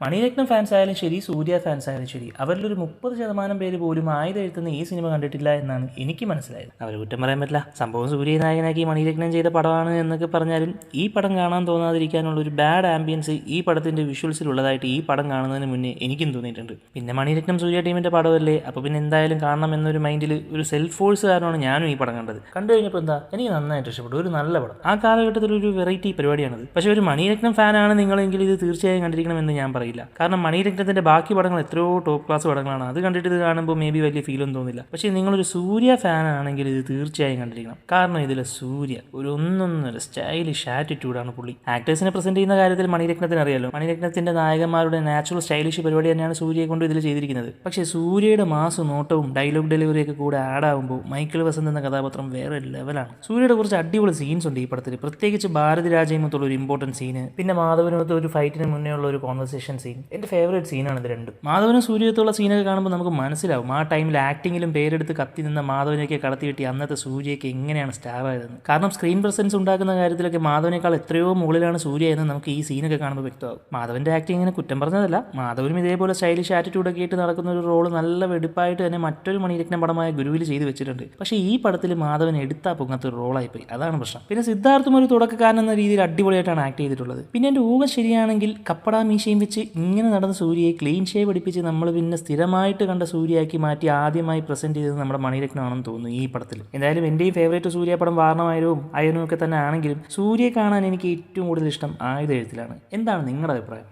Mani Ratnam fans ആയാലും ശരി, സൂര്യ fans ആയാലും ശരി, അവരിലൊരു 30% പേര് പോലും എഴുതുന്ന ഈ സിനിമ കണ്ടിട്ടില്ല എന്നാണ് എനിക്ക് മനസ്സിലായത്. അവർ കുറ്റം പറയാൻ പറ്റില്ല. സംഭവം സൂര്യ നായകനാക്കി മണിരത്നം ചെയ്ത പടമാണ് എന്നൊക്കെ പറഞ്ഞാലും ഈ പടം കാണാൻ തോന്നാതിരിക്കാനുള്ള ഒരു ബാഡ് ആംബിയൻസ് ഈ പടത്തിൻ്റെ വിഷ്വൽസിലുള്ളതായിട്ട് ഈ പടം കാണുന്നതിന് മുന്നേ എനിക്കും തോന്നിയിട്ടുണ്ട്. പിന്നെ മണിരത്നം സൂര്യ ടീമിൻ്റെ പടമല്ലേ, അപ്പോൾ പിന്നെ എന്തായാലും കാണണം എന്നൊരു മൈൻഡിൽ ഒരു സെൽഫ് ഫോഴ്സ് കാരണമാണ് ഞാനും ഈ പടം കണ്ടത്. കണ്ടു കഴിഞ്ഞപ്പോൾ എന്താ, എനിക്ക് നന്നായിട്ട് ഇഷ്ടപ്പെട്ടു. ഒരു നല്ല പടം. ആ കാലഘട്ടത്തിൽ ഒരു വെറൈറ്റി പരിപാടിയാണത്. പക്ഷേ ഒരു മണിരത്നം ഫാനാണ് നിങ്ങളെങ്കിൽ ഇത് തീർച്ചയായും കണ്ടിരിക്കണമെന്ന് ഞാൻ പറയില്ല. കാരണം മണിരത്നത്തിൻ്റെ ബാക്കി പടങ്ങൾ എത്രയോ ടോപ്പ് ക്ലാസ് പടങ്ങളാണ്. അത് കണ്ടിട്ട് ഇത് കാണുമ്പോൾ മേ ബി വലിയ ഫീലൊന്നും തോന്നില്ല. പക്ഷേ നിങ്ങളൊരു സൂര്യ ഫാനാണെങ്കിൽ ഇത് തീർച്ചയായും കണ്ടിരിക്കണം. കാരണം ഇതിലെ സൂര്യ ഒരു ഒന്നൊന്നര സ്റ്റൈലിഷ് ആറ്റിറ്റ്യൂഡാണ് പുള്ളി. ആക്ടേഴ്സിനെ പ്രസന്റ് ചെയ്യുന്ന കാര്യത്തിൽ മണിരത്നത്തിന് അറിയാലോ, മണിരത്നത്തിന്റെ നായകന്മാരുടെ നാച്ചുറൽ സ്റ്റൈലിഷ് പരിപാടി തന്നെയാണ് സൂര്യയെ കൊണ്ട് ഇതിൽ ചെയ്തിരിക്കുന്നത്. പക്ഷേ സൂര്യയുടെ മാസ് നോട്ടവും ഡയലോഗ് ഡെലിവറിയൊക്കെ കൂടെ ആഡ് ആകുമ്പോൾ മൈക്കിൾ വസന്ത് എന്ന കഥാപാത്രം വേറെ ലെവലാണ്. സൂര്യയുടെ കുറച്ച് അടിപൊളി സീൻസ് ഉണ്ട് ഈ പടത്തിൽ, പ്രത്യേകിച്ച് ഭാരതി രാജയുമൊത്തുള്ള ഒരു ഇമ്പോർട്ടൻറ്റ് സീന്, പിന്നെ മാധവനുമൊത്ത് ഒരു ഫൈറ്റിന് മുന്നേ ഉള്ള ഒരു കോൺവെർസേഷൻ സീൻ. എൻ്റെ ഫേവറേറ്റ് സീനാണ് ഇത് രണ്ടും. മാധവനും സൂര്യത്തുള്ള സീനൊക്കെ കാണുമ്പോൾ നമുക്ക് മനസ്സിലാവും ആ ടൈമിൽ ആക്ടിങ്ങിലും പേരെടുത്ത് കത്തി നിന്ന മാധവനെയൊക്കെ കടത്തി കിട്ടി അന്നത്തെ സൂര്യയ്ക്ക് എങ്ങനെയാണ് സ്റ്റാർ ആയതെന്ന്. കാരണം സ്ക്രീൻ പ്രസൻസ് ഉണ്ടാക്കുന്ന കാര്യത്തിലൊക്കെ മാധവനേക്കാൾ എത്രയോ മുകളിലാണ് സൂര്യ എന്ന് നമുക്ക് ഈ സീനൊക്കെ കാണുമ്പോൾ വ്യക്തമാകും. മാധവന്റെ ആക്ടിങ്ങിനെ കുറ്റം പറഞ്ഞതല്ല, മാധവനും ഇതേപോലെ സ്റ്റൈലിഷ് ആറ്റിറ്റ്യൂഡൊക്കെ ആയിട്ട് നടക്കുന്ന ഒരു റോള് നല്ല വെടുപ്പായിട്ട് തന്നെ മറ്റൊരു മണിരത്നം പടമായ ഗുരുവിൽ ചെയ്ത് വെച്ചിട്ടുണ്ട്. പക്ഷേ ഈ പടത്തിൽ മാധവൻ എടുത്താൽ പൊങ്ങാത്ത ഒരു റോളായിപ്പോയി, അതാണ് പ്രശ്നം. പിന്നെ സിദ്ധാർത്ഥും ഒരു തുടക്കക്കാരൻ എന്ന രീതിയിൽ അടിപൊളിയായിട്ടാണ് ആക്ട് ചെയ്തിട്ടുള്ളത്. പിന്നെ എൻ്റെ ഊഹം ശരിയാണെങ്കിൽ കപ്പട മീശയും വെച്ച് ഇങ്ങനെ നടന്ന സൂര്യയെ ക്ലീൻ ഷേവ് പഠിപ്പിച്ച് നമ്മൾ പിന്നെ സ്ഥിരമായിട്ട് കണ്ട സൂര്യയാക്കി മാറ്റി ആദ്യമായി പ്രസന്റ് ചെയ്തത് നമ്മുടെ മണിരത്നമാണെന്ന് തോന്നുന്നു ഈ പടത്തിൽ. എന്തായാലും എൻ്റെയും ഫേവറേറ്റ് സൂര്യ പടം വാരണമായരും അയനും ഒക്കെ തന്നെ ആണെങ്കിലും സൂര്യയെ കാണാൻ എനിക്ക് ഏറ്റവും കൂടുതൽ ഇഷ്ടം ആയുധ എഴുത്തിലാണ്. എന്താണ് നിങ്ങളുടെ അഭിപ്രായം?